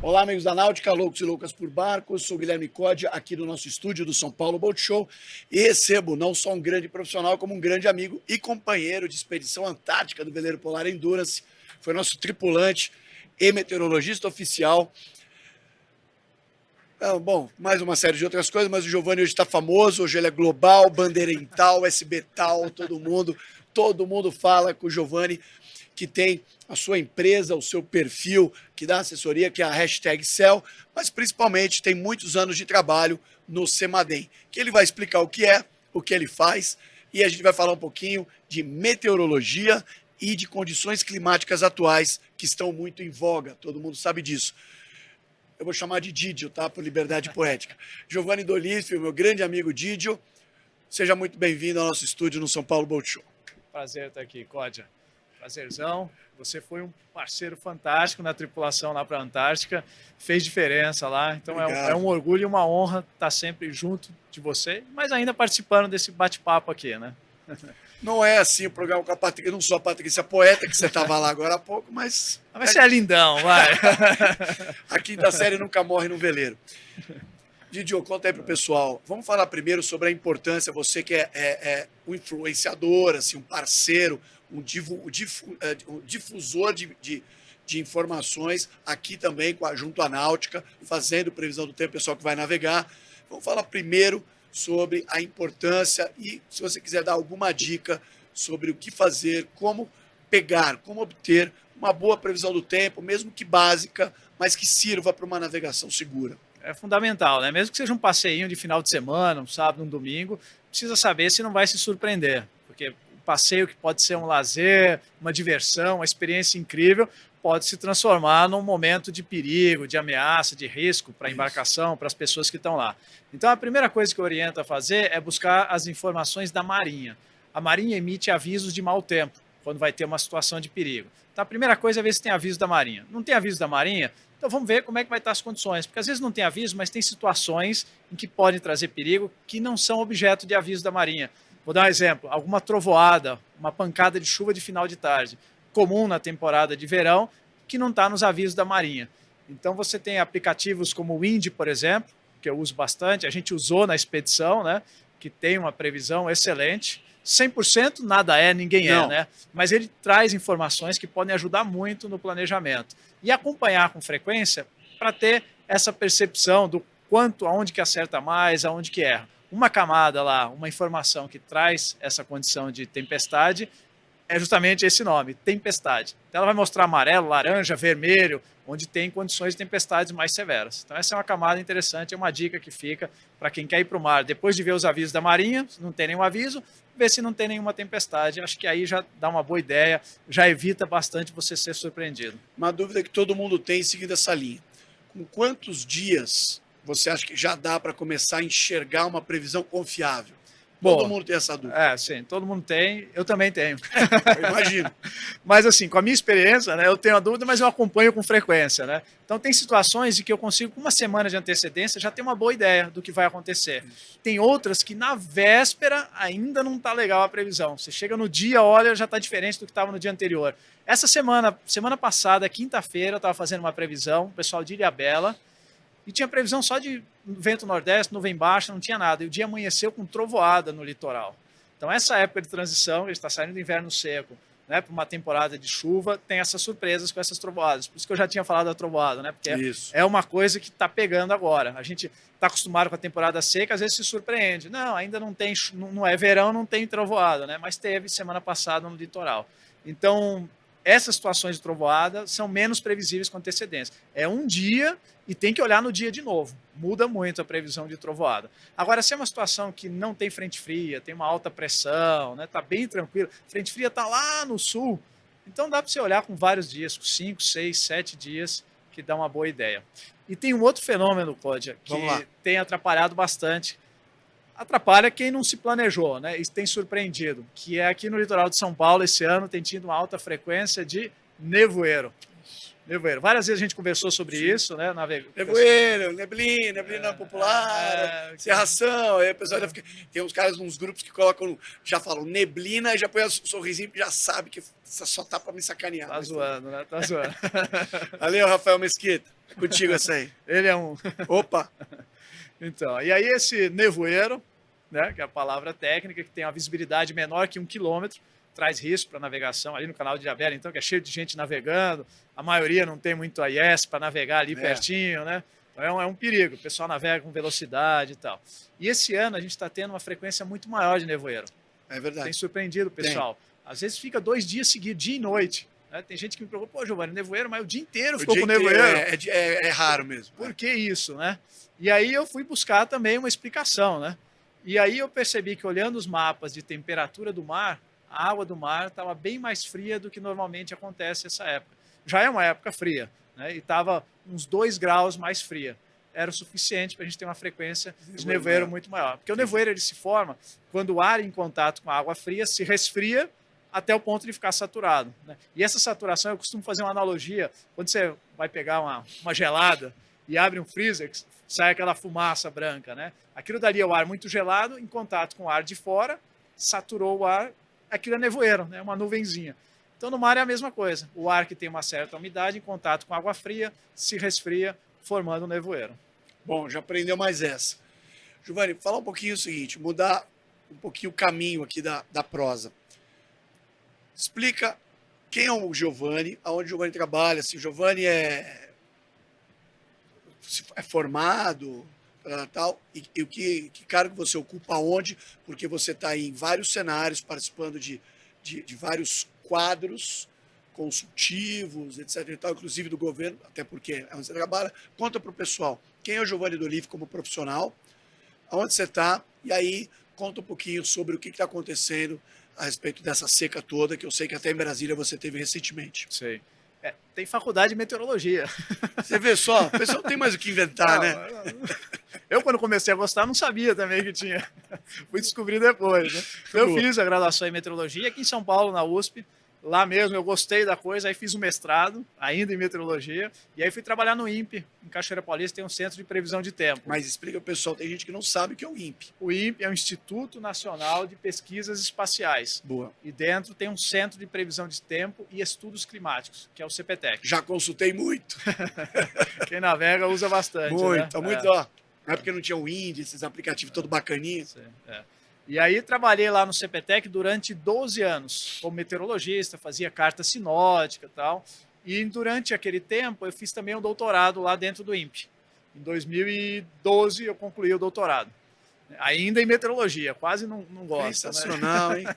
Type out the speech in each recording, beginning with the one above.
Olá, amigos da Náutica, loucos e loucas por barcos. Sou Guilherme Code, aqui do nosso estúdio do São Paulo Boat Show, e recebo não só um grande profissional, como um grande amigo e companheiro de expedição antártica do veleiro Polar Endurance. Foi nosso tripulante e meteorologista oficial. Bom, mais uma série de outras coisas, mas o Giovanni hoje está famoso, hoje ele é global, bandeirental, SBtal, todo mundo fala com o Giovanni, que tem a sua empresa, o seu perfil, que dá assessoria, que é a #Cell, mas principalmente tem muitos anos de trabalho no Semadem, que ele vai explicar o que é, o que ele faz, e a gente vai falar um pouquinho de meteorologia e de condições climáticas atuais que estão muito em voga, todo mundo sabe disso. Eu vou chamar de Didio, tá? Por liberdade poética. Giovanni Dolifio, meu grande amigo Didio, seja muito bem-vindo ao nosso estúdio no São Paulo Boat Show. Prazer estar aqui, Códia. Prazerzão. Você foi um parceiro fantástico na tripulação lá para a Antártica, fez diferença lá. Então é um orgulho e uma honra estar sempre junto de você, mas ainda participando desse bate-papo aqui, né? Não é assim o programa com a Patrícia, não sou a Patrícia Poeta, que você estava lá agora há pouco, mas... Vai ser lindão, vai! A quinta série nunca morre no veleiro. Didio, conta aí pro pessoal. Vamos falar primeiro sobre a importância, você que é um influenciador, assim, um parceiro, um difusor de informações, aqui também junto à Náutica, fazendo previsão do tempo, pessoal que vai navegar. Vamos falar primeiro sobre a importância e, se você quiser dar alguma dica sobre o que fazer, como pegar, como obter uma boa previsão do tempo, mesmo que básica, mas que sirva para uma navegação segura. É fundamental, né? Mesmo que seja um passeinho de final de semana, um sábado, um domingo, precisa saber se não vai se surpreender, porque o passeio que pode ser um lazer, uma diversão, uma experiência incrível, pode se transformar num momento de perigo, de ameaça, de risco para a embarcação, para as pessoas que estão lá. Então, a primeira coisa que eu oriento a fazer é buscar as informações da Marinha. A Marinha emite avisos de mau tempo, quando vai ter uma situação de perigo. Então, a primeira coisa é ver se tem aviso da Marinha. Não tem aviso da Marinha? Então, vamos ver como é que vai estar as condições. Porque, às vezes, não tem aviso, mas tem situações em que podem trazer perigo que não são objeto de aviso da Marinha. Vou dar um exemplo. Alguma trovoada, uma pancada de chuva de final de tarde, comum na temporada de verão, que não está nos avisos da Marinha. Então, você tem aplicativos como o Wind, por exemplo, que eu uso bastante, a gente usou na expedição, né, que tem uma previsão excelente. 100% nada é, ninguém é, né? Mas ele traz informações que podem ajudar muito no planejamento. E acompanhar com frequência para ter essa percepção do quanto, aonde que acerta mais, aonde que erra. Uma camada lá, uma informação que traz essa condição de tempestade é justamente esse nome, tempestade. Então ela vai mostrar amarelo, laranja, vermelho, onde tem condições de tempestades mais severas. Então essa é uma camada interessante, é uma dica que fica para quem quer ir para o mar. Depois de ver os avisos da Marinha, se não tem nenhum aviso, ver se não tem nenhuma tempestade. Acho que aí já dá uma boa ideia, já evita bastante você ser surpreendido. Uma dúvida que todo mundo tem seguindo essa linha. Com quantos dias você acha que já dá para começar a enxergar uma previsão confiável? Todo mundo tem essa dúvida. É, sim, todo mundo tem, eu também tenho. Eu imagino. Mas assim, com a minha experiência, né, eu tenho a dúvida, mas eu acompanho com frequência, né? Então tem situações em que eu consigo, com uma semana de antecedência, já ter uma boa ideia do que vai acontecer. Tem outras que na véspera ainda não está legal a previsão. Você chega no dia, olha, já está diferente do que estava no dia anterior. Essa semana passada, quinta-feira, eu estava fazendo uma previsão, o pessoal de Ilhabela, e tinha previsão só de vento nordeste, nuvem baixa, não tinha nada. E o dia amanheceu com trovoada no litoral. Então, essa época de transição, ele está saindo do inverno seco, né, para uma temporada de chuva, tem essas surpresas com essas trovoadas. Por isso que eu já tinha falado da trovoada, né? Porque é uma coisa que está pegando agora. A gente está acostumado com a temporada seca, às vezes se surpreende. Não, ainda não tem, não é verão, não tem trovoada, né? Mas teve semana passada no litoral. Então, essas situações de trovoada são menos previsíveis com antecedência. É um dia e tem que olhar no dia de novo. Muda muito a previsão de trovoada. Agora, se é uma situação que não tem frente fria, tem uma alta pressão, né, tá bem tranquilo, frente fria está lá no sul, então dá para você olhar com vários dias, com 5, 6, 7 dias, que dá uma boa ideia. E tem um outro fenômeno, Códia, que tem atrapalhado bastante. Atrapalha quem não se planejou, né? E tem surpreendido, que é aqui no litoral de São Paulo, esse ano tem tido uma alta frequência de nevoeiro. Nevoeiro. Várias vezes a gente conversou sobre isso, né? Nevoeiro, neblina popular, cerração. Aí o pessoal já fica, tem uns caras nos grupos que colocam, já falam neblina e já põe um sorrisinho que já sabe que só tá pra me sacanear. Tá zoando, né? Tá zoando. Valeu, Rafael Mesquita. É contigo essa aí. Ele é um. Opa! Então, e aí esse nevoeiro, né, que é a palavra técnica, que tem uma visibilidade menor que 1 quilômetro, traz risco para navegação ali no canal de Ilhabela, então, que é cheio de gente navegando, a maioria não tem muito AIS para navegar ali pertinho, né? Então é um perigo, o pessoal navega com velocidade e tal. E esse ano a gente está tendo uma frequência muito maior de nevoeiro. É verdade. Tem surpreendido o pessoal. Às vezes fica 2 dias seguidos, dia e noite. Né? Tem gente que me pergunta, pô, Giovanni, nevoeiro, mas o dia inteiro ficou com nevoeiro. É raro mesmo. Por que isso, né? E aí eu fui buscar também uma explicação, né? E aí eu percebi que olhando os mapas de temperatura do mar, a água do mar estava bem mais fria do que normalmente acontece nessa época. Já é uma época fria, né? E estava uns 2 graus mais fria. Era o suficiente para a gente ter uma frequência de nevoeiro muito maior. Porque o nevoeiro ele se forma quando o ar em contato com a água fria se resfria até o ponto de ficar saturado, né? E essa saturação, eu costumo fazer uma analogia, quando você vai pegar uma gelada e abre um freezer, sai aquela fumaça branca, né? Aquilo dali é o ar muito gelado, em contato com o ar de fora, saturou o ar, aquilo é nevoeiro, né? Uma nuvenzinha. Então no mar é a mesma coisa, o ar que tem uma certa umidade, em contato com água fria, se resfria, formando um nevoeiro. Bom, já aprendeu mais essa. Giovanni, fala um pouquinho o seguinte, mudar um pouquinho o caminho aqui da prosa. Explica quem é o Giovanni, aonde o Giovanni trabalha, se o Giovanni é formado, tal, e o que cargo você ocupa onde, porque você está em vários cenários, participando de vários quadros consultivos, etc. e tal, inclusive do governo, até porque é onde você trabalha. Conta para o pessoal quem é o Giovanni D'Olive como profissional, aonde você está, e aí conta um pouquinho sobre o que está acontecendo a respeito dessa seca toda, que eu sei que até em Brasília você teve recentemente. Sei. Tem faculdade de meteorologia. Você vê só, o pessoal não tem mais o que inventar, né? Eu, quando comecei a gostar, não sabia também que tinha. Fui descobrir depois, né? Eu fiz a graduação em meteorologia aqui em São Paulo, na USP. Lá mesmo eu gostei da coisa, aí fiz o mestrado, ainda em meteorologia, e aí fui trabalhar no INPE, em Cachoeira Paulista, tem um centro de previsão de tempo. Mas explica pro pessoal, tem gente que não sabe o que é o INPE. O INPE é o Instituto Nacional de Pesquisas Espaciais. Boa. E dentro tem um centro de previsão de tempo e estudos climáticos, que é o CPTEC. Já consultei muito. Quem navega usa bastante. Muito, né? Muito, ó. Não é porque não tinha o Indy, esses aplicativos todo bacaninhos. E aí trabalhei lá no CPTEC durante 12 anos, como meteorologista, fazia carta sinótica e tal. E durante aquele tempo eu fiz também um doutorado lá dentro do INPE. Em 2012 eu concluí o doutorado. Ainda em meteorologia, quase não gosto. Sensacional, né? Hein?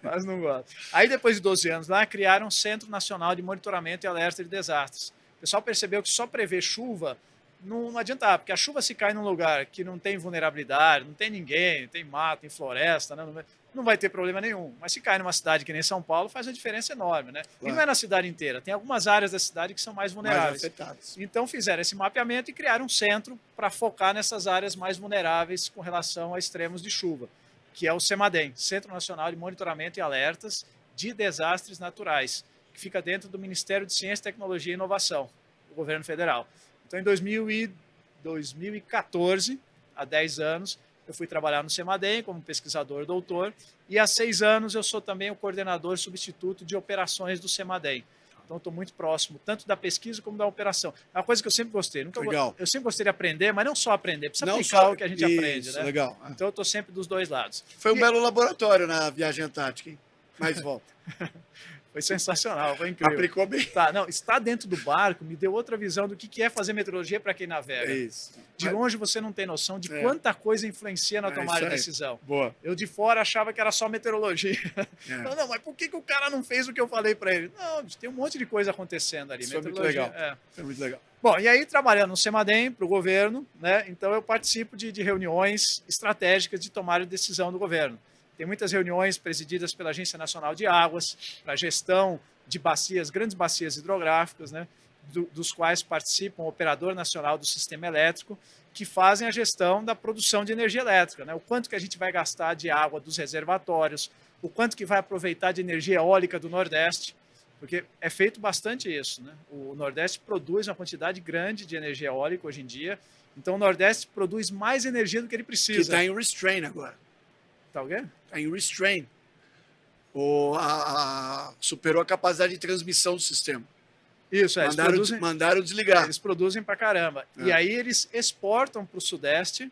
Quase não gosto. Aí depois de 12 anos lá, criaram um Centro Nacional de Monitoramento e Alerta de Desastres. O pessoal percebeu que só prever chuva não adiantava, porque a chuva se cai num lugar que não tem vulnerabilidade, não tem ninguém, tem mato, tem floresta, né? Não vai ter problema nenhum. Mas se cai numa cidade que nem São Paulo, faz uma diferença enorme, né? Claro. E não é na cidade inteira, tem algumas áreas da cidade que são mais vulneráveis. Mais afetadas. Então fizeram esse mapeamento e criaram um centro para focar nessas áreas mais vulneráveis com relação a extremos de chuva, que é o CEMADEM, Centro Nacional de Monitoramento e Alertas de Desastres Naturais, que fica dentro do Ministério de Ciência, Tecnologia e Inovação, do governo federal. Então, em 2014, há 10 anos, eu fui trabalhar no CEMADEM como pesquisador doutor, e há 6 anos eu sou também o coordenador substituto de operações do CEMADEM. Então, estou muito próximo, tanto da pesquisa como da operação. É uma coisa que eu sempre gostei. Eu sempre gostei de aprender, mas não só aprender, precisa aplicar o que a gente aprende. Né? Legal. Então, eu estou sempre dos dois lados. Foi um belo laboratório na viagem antártica, hein? Mais volta. Foi sensacional, foi incrível. Aplicou bem. Estar dentro do barco me deu outra visão do que é fazer meteorologia para quem navega. É isso. De longe você não tem noção de quanta coisa influencia na tomada de decisão. Boa. Eu de fora achava que era só meteorologia. Não, mas por que o cara não fez o que eu falei para ele? Não, tem um monte de coisa acontecendo ali. Isso foi muito legal. Foi muito legal. Bom, e aí trabalhando no CEMADEM para o governo, né? Então eu participo de reuniões estratégicas de tomada de decisão do governo. Tem muitas reuniões presididas pela Agência Nacional de Águas, para gestão de bacias, grandes bacias hidrográficas, né, dos quais participam o Operador Nacional do Sistema Elétrico, que fazem a gestão da produção de energia elétrica, né, o quanto que a gente vai gastar de água dos reservatórios, o quanto que vai aproveitar de energia eólica do Nordeste. Porque é feito bastante isso, né? O Nordeste produz uma quantidade grande de energia eólica hoje em dia, então o Nordeste produz mais energia do que ele Que precisa. está em restrain agora. Tá o quê? Está em restrain. Superou a capacidade de transmissão do sistema. Isso, Mandaram desligar. Eles produzem pra caramba. E aí eles exportam para o Sudeste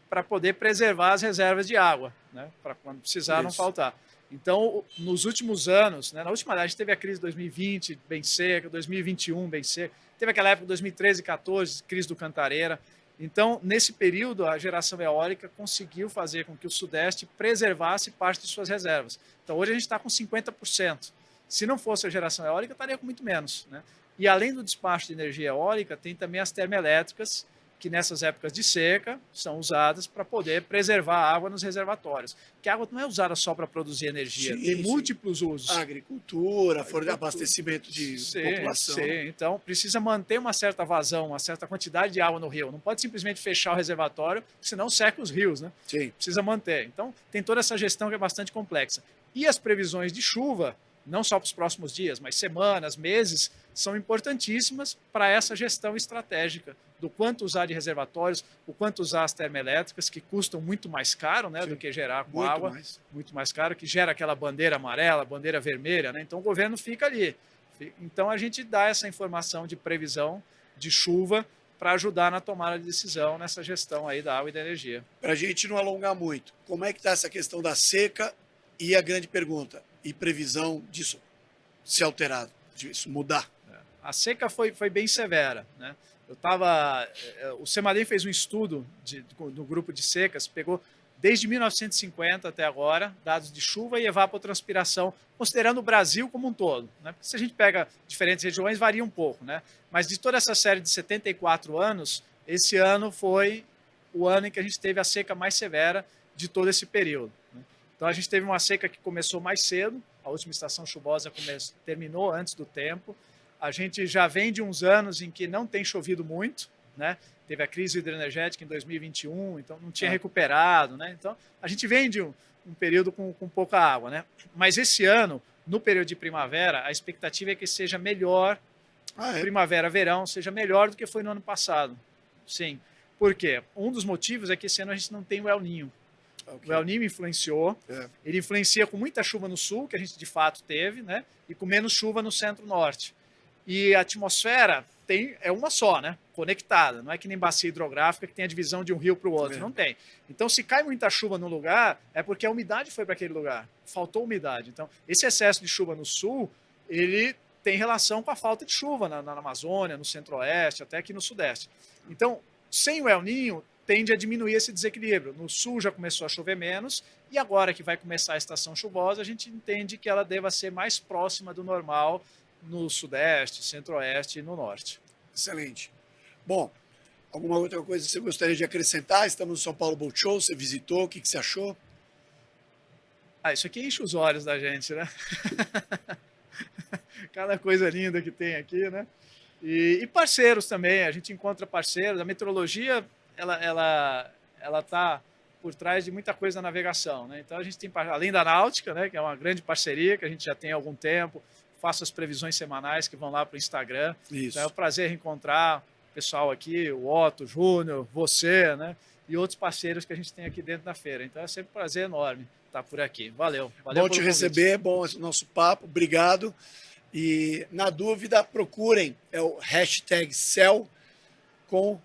para poder preservar as reservas de água, né? Para quando precisar não faltar. Então, nos últimos anos, né, na última a gente teve a crise de 2020 bem seca, 2021 bem seca, teve aquela época de 2013 e 2014, crise do Cantareira. Então, nesse período, a geração eólica conseguiu fazer com que o Sudeste preservasse parte de suas reservas. Então, hoje a gente está com 50%. Se não fosse a geração eólica, estaria com muito menos, né? E além do despacho de energia eólica, tem também as termoelétricas, que nessas épocas de seca são usadas para poder preservar a água nos reservatórios. Porque a água não é usada só para produzir energia, tem múltiplos usos. Agricultura, abastecimento de população. Sim. Então, precisa manter uma certa vazão, uma certa quantidade de água no rio. Não pode simplesmente fechar o reservatório, senão seca os rios, né? Sim. Precisa manter. Então, tem toda essa gestão que é bastante complexa. E as previsões de chuva, não só para os próximos dias, mas semanas, meses, são importantíssimas para essa gestão estratégica do quanto usar de reservatórios, o quanto usar as termoelétricas, que custam muito mais caro, né, do que gerar com água, muito mais caro, que gera aquela bandeira amarela, bandeira vermelha, né? Então o governo fica ali. Então a gente dá essa informação de previsão de chuva para ajudar na tomada de decisão nessa gestão aí da água e da energia. Para a gente não alongar muito, como é que está essa questão da seca e a grande pergunta, e previsão disso se alterar, disso mudar? A seca foi bem severa, né? O CEMADEM fez um estudo do grupo de secas, pegou desde 1950 até agora dados de chuva e evapotranspiração, considerando o Brasil como um todo, né? Porque se a gente pega diferentes regiões, varia um pouco, né? Mas de toda essa série de 74 anos, esse ano foi o ano em que a gente teve a seca mais severa de todo esse período, né? Então a gente teve uma seca que começou mais cedo, a última estação chuvosa terminou antes do tempo. A gente já vem de uns anos em que não tem chovido muito, né? Teve a crise hidroenergética em 2021, então não tinha recuperado, né? Então a gente vem de um período com pouca água, né? Mas esse ano, no período de primavera, a expectativa é que seja melhor, primavera-verão, seja melhor do que foi no ano passado. Sim. Por quê? Um dos motivos é que esse ano a gente não tem o El Niño. O El Niño influenciou, ele influencia com muita chuva no sul, que a gente de fato teve, né? E com menos chuva no centro-norte. E a atmosfera é uma só, né? Conectada. Não é que nem bacia hidrográfica que tem a divisão de um rio para o outro. Não tem. Então, se cai muita chuva no lugar, é porque a umidade foi para aquele lugar. Faltou umidade. Então, esse excesso de chuva no sul, ele tem relação com a falta de chuva na Amazônia, no centro-oeste, até aqui no sudeste. Então, sem o El Niño, tende a diminuir esse desequilíbrio. No sul já começou a chover menos, e agora que vai começar a estação chuvosa, a gente entende que ela deva ser mais próxima do normal no sudeste, centro-oeste e no norte. Excelente. Bom, alguma outra coisa que você gostaria de acrescentar? Estamos no São Paulo Boat Show, você visitou, o que você achou? Isso aqui enche os olhos da gente, né? Cada coisa linda que tem aqui, né? E parceiros também, a gente encontra parceiros. A meteorologia, ela está por trás de muita coisa na navegação, né? Então a gente tem, além da náutica, né, que é uma grande parceria que a gente já tem há algum tempo, faço as previsões semanais que vão lá para o Instagram. Isso. Então é um prazer reencontrar o pessoal aqui, o Otto, o Júnior, você, né? E outros parceiros que a gente tem aqui dentro da feira. Então é sempre um prazer enorme estar por aqui. Valeu. Bom te receber, bom esse nosso papo, obrigado. E na dúvida, procurem o #Cell com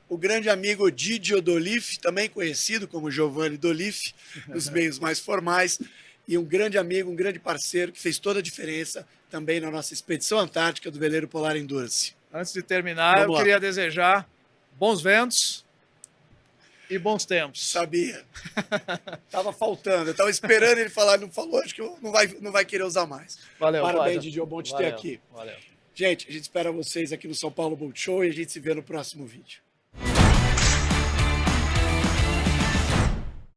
o grande amigo Didio Dolif, também conhecido como Giovanni Dolif, nos meios mais formais, e um grande amigo, um grande parceiro que fez toda a diferença também na nossa expedição antártica do Veleiro Polar Endurance. Antes de terminar, eu queria desejar bons ventos e bons tempos. Sabia. Tava faltando, eu tava esperando ele falar, não falou, acho que não vai querer usar mais. Valeu. Parabéns, Didio, bom te ter aqui. Valeu. Gente, a gente espera vocês aqui no São Paulo Boat Show e a gente se vê no próximo vídeo.